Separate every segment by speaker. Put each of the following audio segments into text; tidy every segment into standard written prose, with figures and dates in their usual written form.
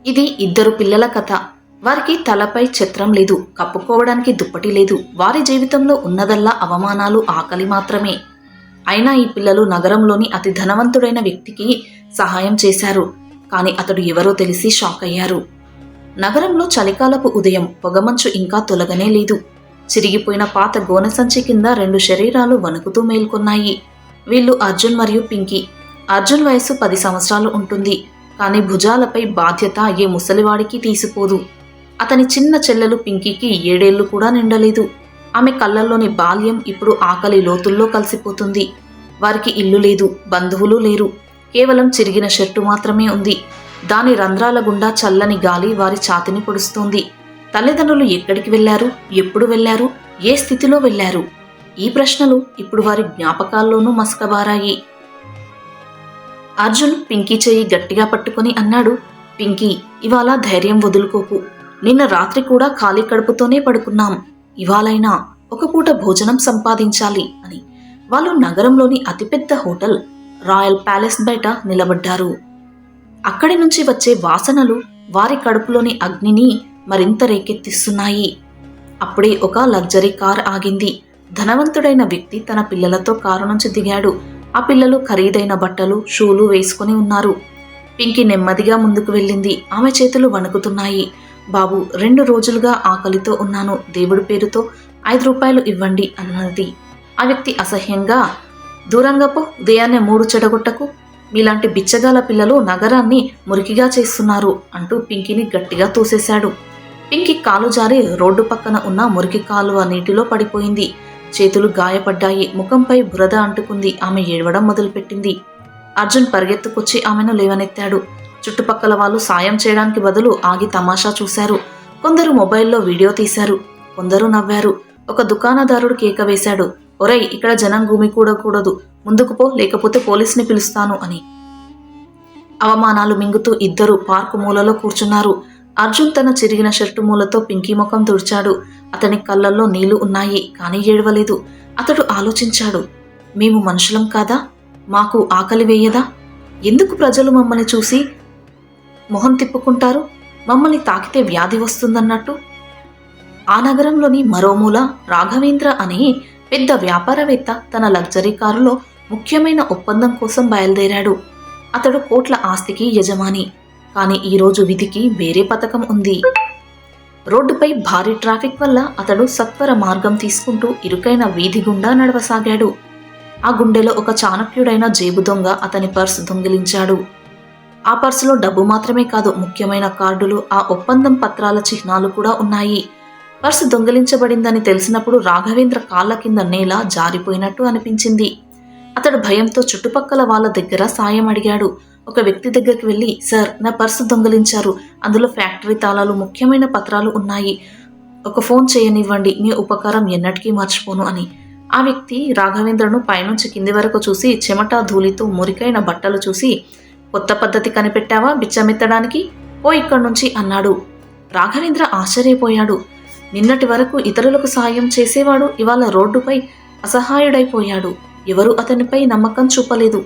Speaker 1: ఇది ఇద్దరు పిల్లల కథ. వారికి తలపై ఛత్రం లేదు, కప్పుకోవడానికి దుప్పటి లేదు. వారి జీవితంలో ఉన్నదల్లా అవమానాలు, ఆకలి మాత్రమే. అయినా ఈ పిల్లలు నగరంలోని అతి ధనవంతుడైన వ్యక్తికి సహాయం చేశారు. కానీ అతడు ఎవరో తెలిసి షాక్ అయ్యారు. నగరంలో చలికాలపు ఉదయం. పొగమంచు ఇంకా తొలగనే లేదు. చిరిగిపోయిన పాత గోనె సంచి కింద రెండు శరీరాలు వణుకుతూ మేల్కొన్నాయి. వీళ్ళు అర్జున్ మరియు పింకీ. అర్జున్ వయసు 10 సంవత్సరాలు ఉంటుంది. కానీ భుజాలపై బాధ్యత ఏ ముసలివాడికి తీసిపోదు. అతని చిన్న చెల్లెలు పింకీకి 7 ఏళ్లు కూడా నిండలేదు. ఆమె కళ్ళల్లోని బాల్యం ఇప్పుడు ఆకలి లోతుల్లో కలిసిపోతుంది. వారికి ఇల్లు లేదు, బంధువులు లేరు. కేవలం చిరిగిన షర్టు మాత్రమే ఉంది. దాని రంధ్రాల గుండా చల్లని గాలి వారి ఛాతిని పొడుస్తోంది. తల్లిదండ్రులు ఎక్కడికి వెళ్లారు, ఎప్పుడు వెళ్లారు, ఏ స్థితిలో వెళ్లారు? ఈ ప్రశ్నలు ఇప్పుడు వారి జ్ఞాపకాల్లోనూ మసకబారాయి. అర్జున్ పింకీ చెయ్యి గట్టిగా పట్టుకుని అన్నాడు, పింకీ, ఇవాళ ధైర్యం వదులుకోకు. నిన్న రాత్రి కూడా ఖాళీ కడుపుతోనే పడుకున్నాం. ఇవాళైనా ఒక పూట భోజనం సంపాదించాలి అని వాళ్ళు నగరంలోని అతిపెద్ద హోటల్ రాయల్ ప్యాలెస్ బయట నిలబడ్డారు. అక్కడి నుంచి వచ్చే వాసనలు వారి కడుపులోని అగ్నిని మరింత రేకెత్తిస్తున్నాయి. అప్పుడే ఒక లగ్జరీ కార్ ఆగింది. ధనవంతుడైన వ్యక్తి తన పిల్లలతో కారు నుంచి దిగాడు. ఆ పిల్లలు ఖరీదైన బట్టలు, షూలు వేసుకుని ఉన్నారు. పింకీ నెమ్మదిగా ముందుకు వెళ్ళింది. ఆమె చేతులు వణుకుతున్నాయి. బాబు, 2 రోజులుగా ఆకలితో ఉన్నాను. దేవుడి పేరుతో 5 రూపాయలు ఇవ్వండి అన్నది. ఆ వ్యక్తి అసహ్యంగా, దూరంగా పో, ఉదయాన్నే 3 చెడగొట్టకు. మీలాంటి బిచ్చగాల పిల్లలు నగరాన్ని మురికిగా చేస్తున్నారు అంటూ పింకీని గట్టిగా తోసేశాడు. పింకీ కాలు జారి రోడ్డు పక్కన ఉన్న మురికి కాలువ నీటిలో పడిపోయింది. చేతులు గాయపడ్డాయి. ముఖంపై బురద అంటుకుంది. ఆమె ఏడవడం మొదలుపెట్టింది. అర్జున్ పరిగెత్తుకొచ్చి ఆమెను లేవనెత్తాడు. చుట్టుపక్కల వాళ్ళు సాయం చేయడానికి బదులు ఆగి తమాషా చూశారు. కొందరు మొబైల్లో వీడియో తీశారు. కొందరు నవ్వారు. ఒక దుకాణదారుడు కేక వేశాడు, ఒరేయ్, ఇక్కడ జనం గుమికూడకూడదు, ముందుకు పో, లేకపోతే పోలీసుని పిలుస్తాను అని. అవమానాలు మింగుతూ ఇద్దరు పార్కు మూలలో కూర్చున్నారు. అర్జున్ తన చిరిగిన షర్టు మూలతో పింకీ ముఖం తుడిచాడు. అతని కళ్ళల్లో నీళ్లు ఉన్నాయి, కానీ ఏడవలేదు. అతడు ఆలోచించాడు, మేము మనుషులం కాదా? మాకు ఆకలి వేయదా? ఎందుకు ప్రజలు మమ్మల్ని చూసి మొహం తిప్పుకుంటారు? మమ్మల్ని తాకితే వ్యాధి వస్తుందన్నట్టు. ఆ నగరంలోని మరోమూల రాఘవేంద్ర అనే పెద్ద వ్యాపారవేత్త తన లగ్జరీ కారులో ముఖ్యమైన ఒప్పందం కోసం బయలుదేరాడు. అతడు కోట్ల ఆస్తికి యజమాని. కానీ ఈరోజు విధికి వేరే పథకం ఉంది. రోడ్డుపై భారీ ట్రాఫిక్ వల్ల అతడు సత్వర మార్గం తీసుకుంటూ ఇరుకైన వీధి గుండా నడవసాగాడు. ఆ గుండెలో ఒక చాణక్యుడైన జేబు దొంగ అతని పర్సు దొంగిలించాడు. ఆ పర్సులో డబ్బు మాత్రమే కాదు, ముఖ్యమైన కార్డులు, ఆ ఒప్పందం పత్రాల చిహ్నాలు కూడా ఉన్నాయి. పర్సు దొంగిలించబడిందని తెలిసినప్పుడు రాఘవేంద్ర కాళ్ల కింద నేల జారిపోయినట్టు అనిపించింది. అతడు భయంతో చుట్టుపక్కల వాళ్ళ దగ్గర సాయం అడిగాడు. ఒక వ్యక్తి దగ్గరికి వెళ్ళి, సార్, నా పర్సు దొంగిలించారు. అందులో ఫ్యాక్టరీ తాళాలు, ముఖ్యమైన పత్రాలు ఉన్నాయి. ఒక ఫోన్ చేయనివ్వండి, మీ ఉపకారం ఎన్నటికీ మర్చిపోను అని. ఆ వ్యక్తి రాఘవేంద్రను పైనుంచి కింది వరకు చూసి, చెమట ధూళితో మురికైన బట్టలు చూసి, కొత్త పద్ధతి కనిపెట్టావా బిచ్చమెత్తడానికి? ఓ ఇక్కడి నుంచి అన్నాడు. రాఘవేంద్ర ఆశ్చర్యపోయాడు. నిన్నటి వరకు ఇతరులకు సాయం చేసేవాడు ఇవాళ రోడ్డుపై అసహాయుడైపోయాడు. ఎవరూ అతనిపై నమ్మకం చూపలేదు.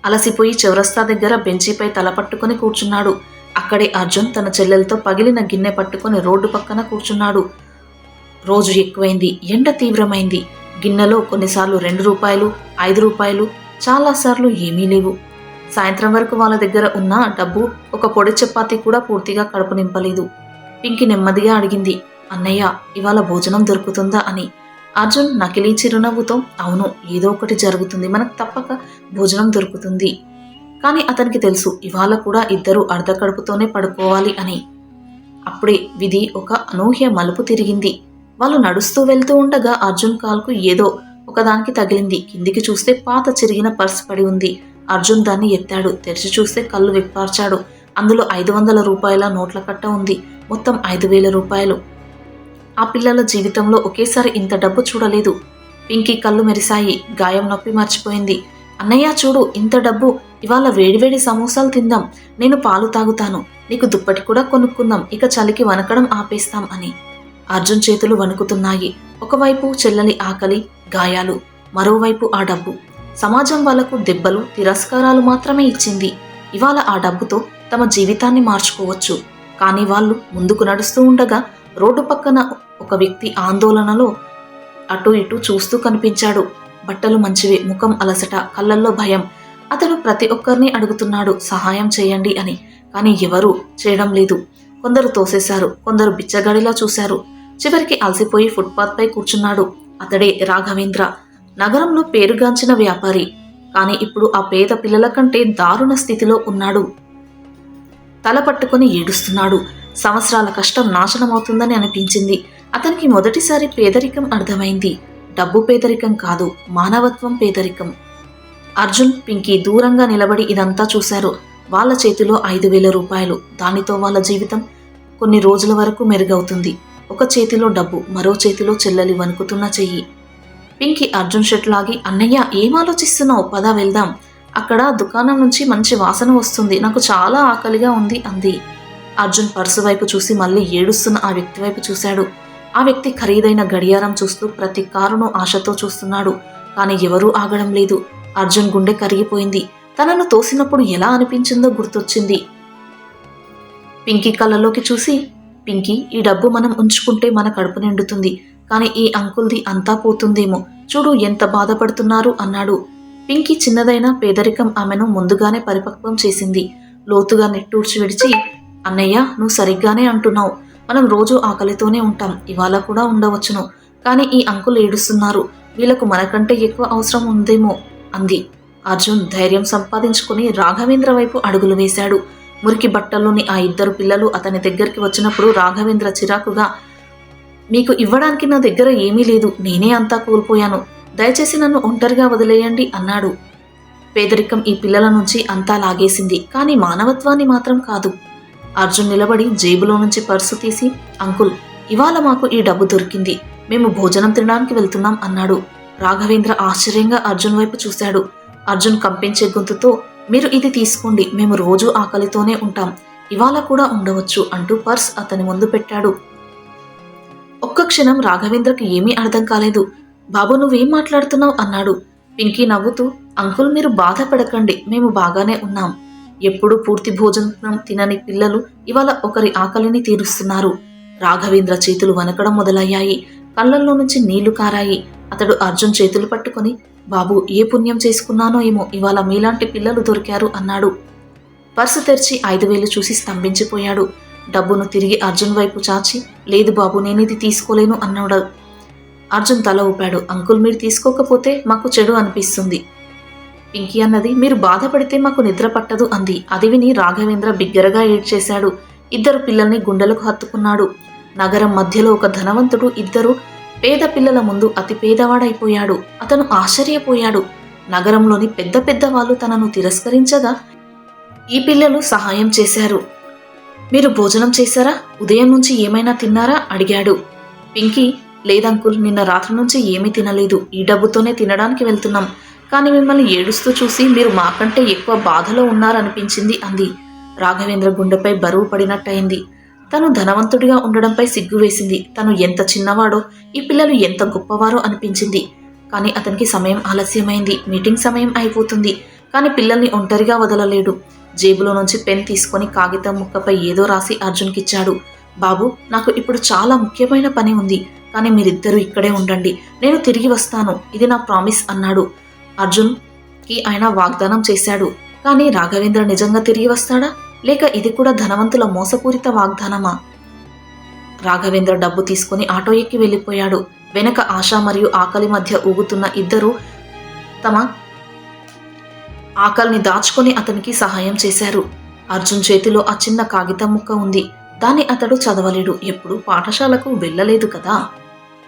Speaker 1: అలసిపోయి చౌరస్తా దగ్గర బెంచీపై తల పట్టుకుని కూర్చున్నాడు. అక్కడే అర్జున్ తన చెల్లెలతో పగిలిన గిన్నె పట్టుకుని రోడ్డు పక్కన కూర్చున్నాడు. రోజు ఎక్కువైంది. ఎండ తీవ్రమైంది. గిన్నెలో కొన్నిసార్లు 2 రూపాయలు, 5 రూపాయలు, చాలాసార్లు ఏమీ లేవు. సాయంత్రం వరకు వాళ్ళ దగ్గర ఉన్న డబ్బు ఒక పొడి చపాతీ కూడా పూర్తిగా కడుపు నింపలేదు. పింకీ నెమ్మదిగా అడిగింది, అన్నయ్య, ఇవాళ భోజనం దొరుకుతుందా అని. అర్జున్ నకిలీ చిరునవ్వుతో, అవును, ఏదో ఒకటి జరుగుతుంది, మనకు తప్పక భోజనం దొరుకుతుంది. కానీ అతనికి తెలుసు, ఇవాళ కూడా ఇద్దరు అర్ధ కడుపుతోనే పడుకోవాలి అని. అప్పుడే విధి ఒక అనూహ్య మలుపు తిరిగింది. వాళ్ళు నడుస్తూ వెళ్తూ ఉండగా అర్జున్ కాల్కు ఏదో ఒకదానికి తగిలింది. కిందికి చూస్తే పాత చిరిగిన పర్స్ పడి ఉంది. అర్జున్ దాన్ని ఎత్తాడు. తెరిచి చూస్తే కళ్ళు విప్పార్చాడు. అందులో 500 రూపాయల నోట్ల కట్ట ఉంది. మొత్తం 5,000 రూపాయలు. ఆ పిల్లల జీవితంలో ఒకేసారి ఇంత డబ్బు చూడలేదు. పింకీ కళ్ళు మెరిశాయి. గాయం నొప్పి మర్చిపోయింది. అన్నయ్య, చూడు, ఇంత డబ్బు. ఇవాళ వేడివేడి సమోసాలు తిందాం. నేను పాలు తాగుతాను. నీకు దుప్పటి కూడా కొనుక్కుందాం. ఇక చలికి వనకడం ఆపేస్తాం అని. అర్జున్ చేతులు వణుకుతున్నాయి. ఒకవైపు చెల్లెలి ఆకలి, గాయాలు, మరోవైపు ఆ డబ్బు. సమాజం వాళ్లకు దెబ్బలు, తిరస్కారాలు మాత్రమే ఇచ్చింది. ఇవాళ ఆ డబ్బుతో తమ జీవితాన్ని మార్చుకోవచ్చు. కానీ వాళ్ళు ముందుకు నడుస్తూ ఉండగా రోడ్డు పక్కన ఒక వ్యక్తి ఆందోళనలో అటు ఇటు చూస్తూ కనిపించాడు. బట్టలు మంచివి, ముఖం అలసట, కళ్ళల్లో భయం. అతను ప్రతి ఒక్కరిని అడుగుతున్నాడు సహాయం చేయండి అని. కానీ ఎవరూ చేయడం లేదు. కొందరు తోసేశారు, కొందరు బిచ్చగాడిలా చూశారు. చివరికి అలసిపోయి ఫుట్పాత్ పై కూర్చున్నాడు. అతడే రాఘవేంద్ర, నగరంలో పేరుగాంచిన వ్యాపారి. కానీ ఇప్పుడు ఆ పేద పిల్లల కంటే దారుణ స్థితిలో ఉన్నాడు. తల పట్టుకుని ఏడుస్తున్నాడు. సంవత్సరాల కష్టం నాశనమవుతుందని అనిపించింది. అతనికి మొదటిసారి పేదరికం అర్థమైంది. డబ్బు పేదరికం కాదు, మానవత్వం పేదరికం. అర్జున్, పింకీ దూరంగా నిలబడి ఇదంతా చూశారు. వాళ్ళ చేతిలో 5,000 రూపాయలు. దానితో వాళ్ళ జీవితం కొన్ని రోజుల వరకు మెరుగవుతుంది. ఒక చేతిలో డబ్బు, మరో చేతిలో చెల్లెలి వణుకుతున్న చెయ్యి. పింకీ అర్జున్ షర్ట్ లాగి, అన్నయ్య ఏం ఆలోచిస్తున్నావు, పద వెళ్దాం. అక్కడ దుకాణం నుంచి మంచి వాసన వస్తుంది, నాకు చాలా ఆకలిగా ఉంది అంది. అర్జున్ పర్సు వైపు చూసి మళ్ళీ ఏడుస్తున్న ఆ వ్యక్తి వైపు చూశాడు. ఆ వ్యక్తి ఖరీదైన గడియారం చూస్తూ ప్రతి కారును ఆశతో చూస్తున్నాడు. కానీ ఎవరూ ఆగడం లేదు. అర్జున్ గుండె కరిగిపోయింది. తనను తోసినప్పుడు ఎలా అనిపించిందో గుర్తొచ్చింది. పింకీ కళ్ళలోకి చూసి, పింకీ, ఈ డబ్బు మనం ఉంచుకుంటే మన కడుపు నిండుతుంది. కానీ ఈ అంకుల్ది అంతా పోతుందేమో, చూడు ఎంత బాధపడుతున్నారు అన్నాడు. పింకీ చిన్నదైన పేదరికం ఆమెను ముందుగానే పరిపక్వం చేసింది. లోతుగా నిట్టూర్చి విడిచి, అన్నయ్య, నువ్వు సరిగ్గానే అంటున్నావు. మనం రోజు ఆకలితోనే ఉంటాం, ఇవాళ కూడా ఉండవచ్చును. కానీ ఈ అంకుల్ ఏడుస్తున్నారు, వీళ్లకు మనకంటే ఎక్కువ అవసరం ఉందేమో అంది. అర్జున్ ధైర్యం సంపాదించుకుని రాఘవేంద్ర వైపు అడుగులు వేశాడు. మురికి బట్టల్లోని ఆ 2 పిల్లలు అతని దగ్గరికి వచ్చినప్పుడు రాఘవేంద్ర చిరాకుగా, మీకు ఇవ్వడానికి నా దగ్గర ఏమీ లేదు, నేనే అంతా కోల్పోయాను, దయచేసి నన్ను ఒంటరిగా వదిలేయండి అన్నాడు. పేదరికం ఈ పిల్లల నుంచి అంతా లాగేసింది, కానీ మానవత్వాన్ని మాత్రం కాదు. అర్జున్ నిలబడి జేబులో నుంచి పర్సు తీసి, అంకుల్, ఇవాళ మాకు ఈ డబ్బు దొరికింది, మేము భోజనం తినడానికి వెళ్తున్నాం అన్నాడు. రాఘవేంద్ర ఆశ్చర్యంగా అర్జున్ వైపు చూశాడు. అర్జున్ కంపించే గొంతుతో, మీరు ఇది తీసుకోండి, మేము రోజూ ఆకలితోనే ఉంటాం, ఇవాళ కూడా ఉండవచ్చు అంటూ పర్స్ అతని ముందు పెట్టాడు. ఒక్క క్షణం రాఘవేంద్రకి ఏమీ అర్థం కాలేదు. బాబు, నువ్వేం మాట్లాడుతున్నావు అన్నాడు. పింకీ నవ్వుతూ, అంకుల్, మీరు బాధపడకండి, మేము బాగానే ఉన్నాం. ఎప్పుడూ పూర్తి భోజనం తినని పిల్లలు ఇవాళ ఒకరి ఆకలిని తీరుస్తున్నారు. రాఘవేంద్ర చేతులు వణకడం మొదలయ్యాయి. కళ్ళల్లో నుంచి నీళ్లు కారాయి. అతడు అర్జున్ చేతులు పట్టుకుని, బాబు, ఏ పుణ్యం చేసుకున్నానో ఏమో, ఇవాళ మీలాంటి పిల్లలు దొరికారు అన్నాడు. పర్సు తెరిచి 5,000 చూసి స్తంభించిపోయాడు. డబ్బును తిరిగి అర్జున్ వైపు చాచి, లేదు బాబు, నేనిది తీసుకోలేను అన్నాడు. అర్జున్ తల ఊపాడు. అంకుల్, మీరు తీసుకోకపోతే మాకు చెడు అనిపిస్తుంది. పింకీ అన్నది, మీరు బాధపడితే మాకు నిద్ర పట్టదు అంది. అది విని రాఘవేంద్ర బిగ్గరగా ఏడ్చేశాడు. 2 పిల్లల్ని గుండెలకు హత్తుకున్నాడు. నగరం మధ్యలో ఒక ధనవంతుడు 2 పేద పిల్లల ముందు అతి పేదవాడైపోయాడు. అతను ఆశ్చర్యపోయాడు. నగరంలోని పెద్ద పెద్ద వాళ్ళు తనను తిరస్కరించగా ఈ పిల్లలు సహాయం చేశారు. మీరు భోజనం చేశారా, ఉదయం నుంచి ఏమైనా తిన్నారా అడిగాడు. పింకీ, లేదంకుల్, నిన్న రాత్రి నుంచి ఏమీ తినలేదు, ఈ డబ్బుతోనే తినడానికి వెళ్తున్నాం. కానీ మిమ్మల్ని ఏడుస్తూ చూసి మీరు మాకంటే ఎక్కువ బాధలో ఉన్నారనిపించింది అంది. రాఘవేంద్ర గుండెపై బరువు పడినట్టయింది. తను ధనవంతుడిగా ఉండడంపై సిగ్గు వేసింది. తను ఎంత చిన్నవాడో, ఈ పిల్లలు ఎంత గొప్పవారో అనిపించింది. కానీ అతనికి సమయం ఆలస్యమైంది. మీటింగ్ సమయం అయిపోతుంది. కానీ పిల్లల్ని ఒంటరిగా వదలలేడు. జేబులో నుంచి పెన్ తీసుకొని కాగితం ముక్కపై ఏదో రాసి అర్జున్కిచ్చాడు. బాబు, నాకు ఇప్పుడు చాలా ముఖ్యమైన పని ఉంది, కానీ మీరిద్దరూ ఇక్కడే ఉండండి, నేను తిరిగి వస్తాను, ఇది నా ప్రామిస్ అన్నాడు. అర్జున్కి ఆయన వాగ్దానం చేశాడు. కానీ రాఘవేంద్ర నిజంగా తిరిగి వస్తాడా, లేక ఇది కూడా ధనవంతుల మోసపూరిత వాగ్దానమా? రాఘవేంద్ర డబ్బు తీసుకుని ఆటో ఎక్కి వెళ్ళిపోయాడు. వెనక ఆశ మరియు ఆకలి మధ్య ఊగుతున్న 2 తమ ఆకలిని దాచుకొని అతనికి సహాయం చేశారు. అర్జున్ చేతిలో ఆ చిన్న కాగితం ముక్క ఉంది. దాన్ని అతడు చదవలేడు, ఎప్పుడు పాఠశాలకు వెళ్ళలేదు కదా.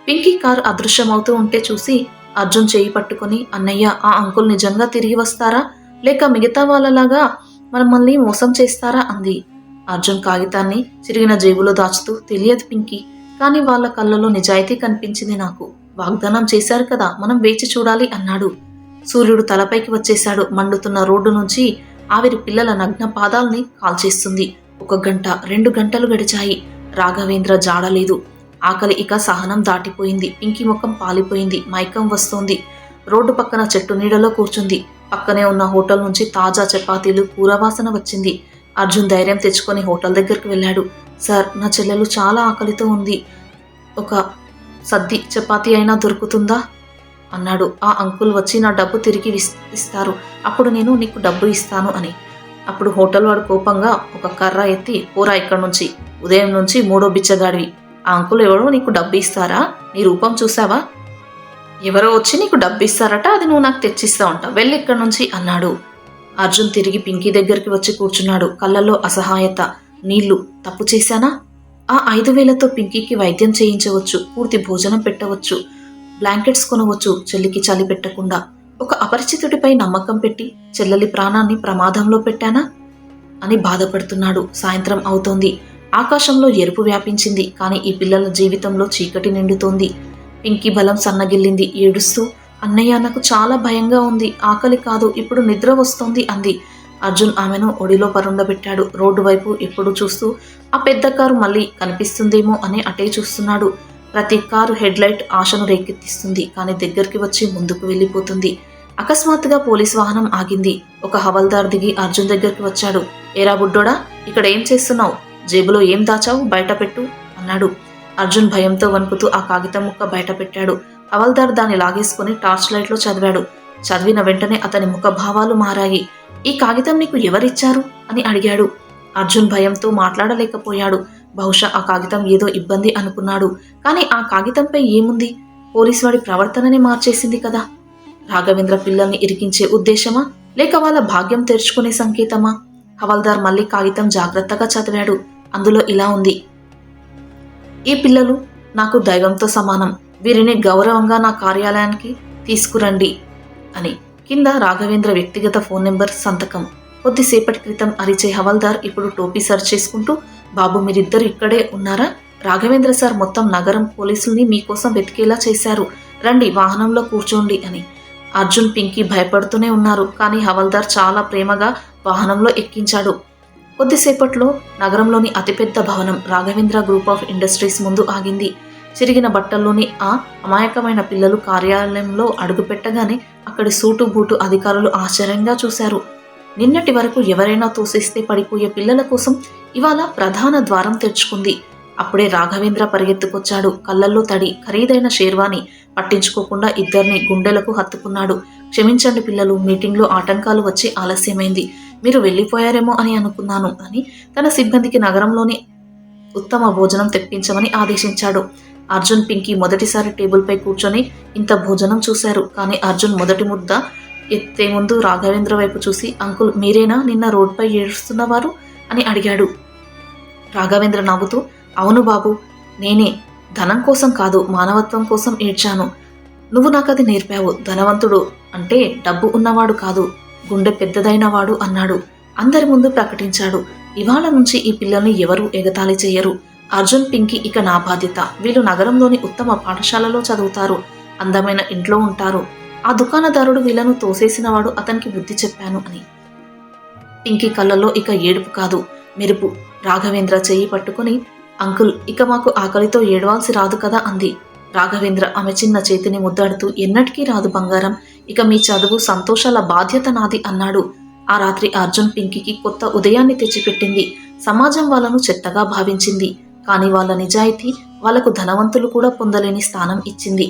Speaker 1: పింకీ కారు అదృశ్యమవుతూ ఉంటే చూసి అర్జున్ చేయి పట్టుకుని, అన్నయ్య, ఆ అంకుల్ నిజంగా తిరిగి వస్తారా, లేక మిగతా వాళ్ళలాగా మనల్ని మోసం చేస్తారా అంది. అర్జున్ కాగితాన్ని చిరిగిన జేబులో దాచుతూ, తెలియదు పింకీ, కానీ వాళ్ళ కళ్ళలో నిజాయితీ కనిపించింది నాకు. వాగ్దానం చేశారు కదా, మనం వేచి చూడాలి అన్నాడు. సూర్యుడు తలపైకి వచ్చేశాడు. మండుతున్న రోడ్డు నుంచి ఆవిరి పిల్లల నగ్న పాదాల్ని కాల్చేస్తుంది. 1 గంట, 2 గంటలు గడిచాయి. రాఘవేంద్ర జాడలేదు. ఆకలి ఇక సహనం దాటిపోయింది. పింకీ ముఖం పాలిపోయింది. మైకం వస్తోంది. రోడ్డు పక్కన చెట్టు నీడలో కూర్చుంది. పక్కనే ఉన్న హోటల్ నుంచి తాజా చపాతీలు, కూర వాసన వచ్చింది. అర్జున్ ధైర్యం తెచ్చుకొని హోటల్ దగ్గరికి వెళ్ళాడు. సార్, నా చెల్లెలు చాలా ఆకలితో ఉంది. ఒక సద్ది చపాతీ అయినా దొరుకుతుందా అన్నాడు. ఆ అంకుల్ వచ్చి నా డబ్బు తిరిగి ఇస్తారు, అప్పుడు నేను నీకు డబ్బు ఇస్తాను అని. అప్పుడు హోటల్ వాడు కోపంగా ఒక కర్ర ఎత్తి, పోరా ఇక్కడి నుంచి, ఉదయం నుంచి మూడో బిచ్చగాడివి. ఆ అంకుల్ ఎవరో నీకు డబ్బు ఇస్తారా? నీ రూపం చూసావా? ఎవరో వచ్చి నీకు డబ్బు ఇస్తారట, అది నువ్వు నాకు తెచ్చిస్తా ఉంటా, వెళ్ళి ఇక్కడి నుంచి అన్నాడు. అర్జున్ తిరిగి పింకీ దగ్గరికి వచ్చి కూర్చున్నాడు. కళ్ళల్లో అసహాయత, నీళ్లు. తప్పు చేశానా? ఆ 5,000తో పింకీకి వైద్యం చేయించవచ్చు, పూర్తి భోజనం పెట్టవచ్చు, బ్లాంకెట్స్ కొనవచ్చు, చెల్లికి చలి పెట్టకుండా. ఒక అపరిచితుడిపై నమ్మకం పెట్టి చెల్లెలి ప్రాణాన్ని ప్రమాదంలో పెట్టానా అని బాధపడుతున్నాడు. సాయంత్రం అవుతోంది. ఆకాశంలో ఎరుపు వ్యాపించింది. కానీ ఈ పిల్లల జీవితంలో చీకటి నిండుతోంది. పింకీ బలం సన్నగిల్లింది. ఏడుస్తూ, అన్నయ్య, నాకు చాలా భయంగా ఉంది, ఆకలి కాదు, ఇప్పుడు నిద్ర వస్తోంది అంది. అర్జున్ ఆమెను ఒడిలో పరుండబెట్టాడు. రోడ్డు వైపు ఎప్పుడు చూస్తూ ఆ పెద్ద కారు మళ్ళీ కనిపిస్తుందేమో అని అటే చూస్తున్నాడు. ప్రతి కారు హెడ్ లైట్ ఆశను రేకెత్తిస్తుంది, కానీ దగ్గరికి వచ్చి ముందుకు వెళ్ళిపోతుంది. అకస్మాత్తుగా పోలీస్ వాహనం ఆగింది. ఒక హవల్దార్ దిగి అర్జున్ దగ్గరికి వచ్చాడు. ఏరా బుడ్డోడా, ఇక్కడ ఏం చేస్తున్నావు? జేబులో ఏం దాచావు? బయట పెట్టు అన్నాడు. అర్జున్ భయంతో వణుకుతూ ఆ కాగితం ముక్క బయట పెట్టాడు. హవల్దార్ దాన్ని లాగేసుకుని టార్చ్ లైట్లో చదివాడు. చదివిన వెంటనే అతని ముఖభావాలు మారాయి. ఈ కాగితం నీకు ఎవరిచ్చారు అని అడిగాడు. అర్జున్ భయంతో మాట్లాడలేకపోయాడు. బహుశా ఆ కాగితం ఏదో ఇబ్బంది అనుకున్నాడు. కానీ ఆ కాగితంపై ఏముంది? పోలీసు వాడి ప్రవర్తనని మార్చేసింది కదా. రాఘవేంద్ర పిల్లల్ని ఇరికించే ఉద్దేశమా, లేక వాళ్ళ భాగ్యం తెరుచుకునే సంకేతమా? హవల్దార్ మళ్ళీ కాగితం జాగ్రత్తగా చదివాడు. అందులో ఇలా ఉంది: ఈ పిల్లలు నాకు దైవంతో సమానం, వీరిని గౌరవంగా నా కార్యాలయానికి తీసుకురండి అని. కింద రాఘవేంద్ర వ్యక్తిగత ఫోన్ నెంబర్, సంతకం. కొద్దిసేపటి క్రితం అరిచే హవల్దార్ ఇప్పుడు టోపీ సర్చ్ చేసుకుంటూ, బాబు, మీరిద్దరు ఇక్కడే ఉన్నారా? రాఘవేంద్ర సార్ మొత్తం నగరం పోలీసుల్ని మీకోసం వెతికేలా చేశారు, రండి, వాహనంలో కూర్చోండి అని. అర్జున్, పింకీ భయపడుతూనే ఉన్నారు. కానీ హవల్దార్ చాలా ప్రేమగా వాహనంలో ఎక్కించాడు. కొద్దిసేపట్లో నగరంలోని అతిపెద్ద భవనం రాఘవేంద్ర గ్రూప్ ఆఫ్ ఇండస్ట్రీస్ ముందు ఆగింది. చిరిగిన బట్టల్లోని ఆ అమాయకమైన పిల్లలు కార్యాలయంలో అడుగుపెట్టగానే అక్కడి సూటు బూటు అధికారులు ఆశ్చర్యంగా చూశారు. నిన్నటి వరకు ఎవరైనా తోసేస్తే పడిపోయే పిల్లల కోసం ఇవాళ ప్రధాన ద్వారం తెరుచుకుంది. అప్పుడే రాఘవేంద్ర పరిగెత్తుకొచ్చాడు. కళ్ళల్లో తడి, ఖరీదైన షేర్వాణి. పట్టించుకోకుండా ఇద్దరిని గుండెలకు హత్తుకున్నాడు. క్షమించండి పిల్లలు, మీటింగ్లో ఆటంకాలు వచ్చి ఆలస్యమైంది, మీరు వెళ్ళిపోయారేమో అని అనుకున్నాను అని తన సిబ్బందికి నగరంలోని ఉత్తమ భోజనం తెప్పించమని ఆదేశించాడు. అర్జున్, పింకీ మొదటిసారి టేబుల్పై కూర్చొని ఇంత భోజనం చూశారు. కానీ అర్జున్ మొదటి ముద్ద ఎత్తే ముందు రాఘవేంద్ర వైపు చూసి, అంకుల్, మీరేనా నిన్న రోడ్పై ఏడుస్తున్నవారు అని అడిగాడు. రాఘవేంద్ర నవ్వుతూ, అవును బాబు, నేనే. ధనం కోసం కాదు, మానవత్వం కోసం ఏడ్చాను. నువ్వు నాకది నేర్పావు. ధనవంతుడు అంటే డబ్బు ఉన్నవాడు కాదు, గుండె పెద్దదైనవాడు అన్నాడు. అందరి ముందు ప్రకటించాడు. ఇవాళ నుంచి ఈ పిల్లల్ని ఎవరూ ఎగతాళి చేయరు. అర్జున్, పింకీ ఇక నా బాధ్యత. వీళ్ళు నగరంలోని ఉత్తమ పాఠశాలలో చదువుతారు, అందమైన ఇంట్లో ఉంటారు. ఆ దుకాణదారుడు వీళ్ళను తోసేసినవాడు, అతనికి బుద్ధి చెప్పాను అని. పింకీ కళ్ళల్లో ఇక ఏడుపు కాదు, మెరుపు. రాఘవేంద్ర చెయ్యి పట్టుకుని, అంకుల్, ఇక మాకు ఆకలితో ఏడవాల్సి రాదు కదా అంది. రాఘవేంద్ర ఆమె చిన్న చేతిని ముద్దాడుతూ, ఎన్నటికీ రాదు బంగారం, ఇక మీ చదువు సంతోషాల బాధ్యత నాది అన్నాడు. ఆ రాత్రి అర్జున్ పింకీకి కొత్త ఉదయాన్ని తెచ్చిపెట్టింది. సమాజం వాళ్ళను చెత్తగా భావించింది, కానీ వాళ్ళ నిజాయితీ వాళ్లకు ధనవంతులు కూడా పొందలేని స్థానం ఇచ్చింది.